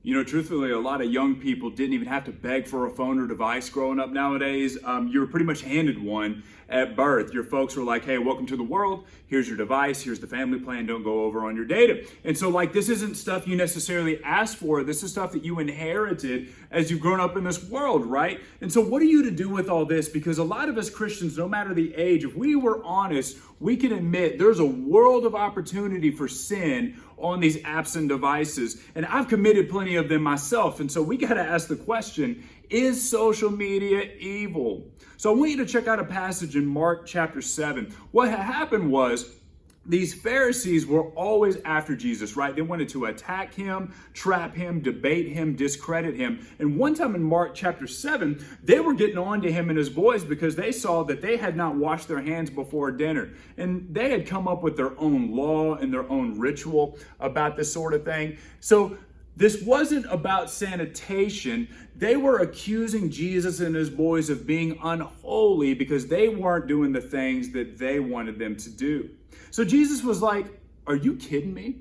You know, truthfully, a lot of young people didn't even have to beg for a phone or device growing up nowadays. You were pretty much handed one at birth. Your folks were like, hey, welcome to the world. Here's your device. Here's the family plan. Don't go over on your data. And so, like, this isn't stuff you necessarily asked for. This is stuff that you inherited as you've grown up in this world, right? And so what are you to do with all this? Because a lot of us Christians, no matter the age, if we were honest, we can admit there's a world of opportunity for sin on these apps and devices. And I've committed plenty of them myself. And so we got to ask the question, is social media evil? So I want you to check out a passage in Mark chapter 7. What happened was, these Pharisees were always after Jesus, right? They wanted to attack him, trap him, debate him, discredit him. And one time in Mark chapter 7, they were getting on to him and his boys because they saw that they had not washed their hands before dinner. And they had come up with their own law and their own ritual about this sort of thing. So this wasn't about sanitation. They were accusing Jesus and his boys of being unholy because they weren't doing the things that they wanted them to do. So Jesus was like, are you kidding me?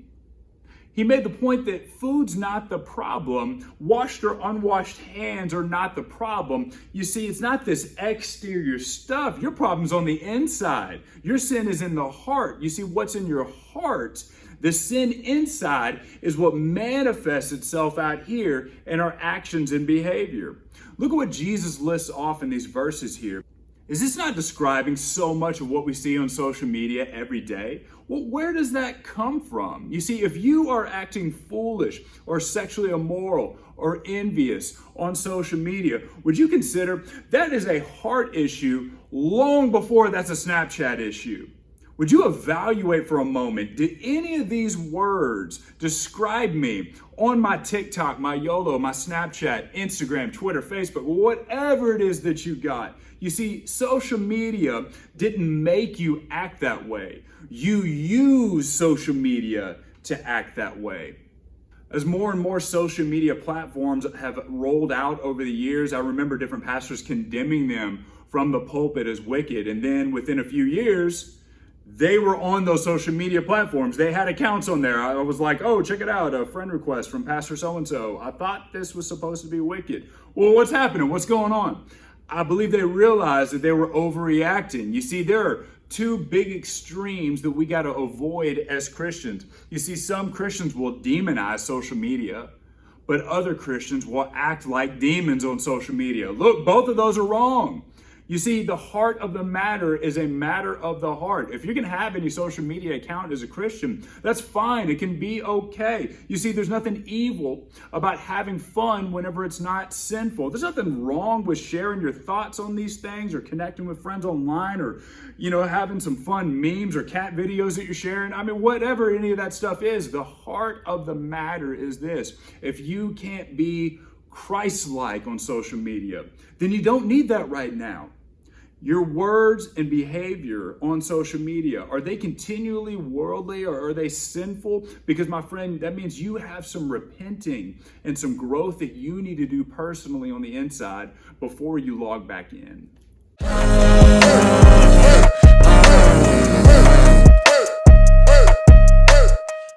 He made the point that food's not the problem. Washed or unwashed hands are not the problem. You see, it's not this exterior stuff. Your problem's on the inside. Your sin is in the heart. You see, what's in your heart, the sin inside, is what manifests itself out here in our actions and behavior. Look at what Jesus lists off in these verses here. Is this not describing so much of what we see on social media every day? Well, where does that come from? You see, if you are acting foolish or sexually immoral or envious on social media, would you consider that is a heart issue long before that's a Snapchat issue? Would you evaluate for a moment, did any of these words describe me on my TikTok, my YOLO, my Snapchat, Instagram, Twitter, Facebook, whatever it is that you got? You see, social media didn't make you act that way. You use social media to act that way. As more and more social media platforms have rolled out over the years, I remember different pastors condemning them from the pulpit as wicked. And then within a few years, they were on those social media platforms. They had accounts on there. I was like, oh, check it out, a friend request from Pastor so-and-so. I thought this was supposed to be wicked. Well, what's happening? What's going on? I believe they realized that they were overreacting. You see, there are two big extremes that we got to avoid as Christians. You see, some Christians will demonize social media, but other Christians will act like demons on social media. Look, both of those are wrong. You see, the heart of the matter is a matter of the heart. If you can have any social media account as a Christian, that's fine. It can be okay. You see, there's nothing evil about having fun whenever it's not sinful. There's nothing wrong with sharing your thoughts on these things or connecting with friends online or, having some fun memes or cat videos that you're sharing. I mean, whatever any of that stuff is, the heart of the matter is this. If you can't be Christ-like on social media, then you don't need that right now. Your words and behavior on social media, are they continually worldly or are they sinful? Because my friend, that means you have some repenting and some growth that you need to do personally on the inside before you log back in.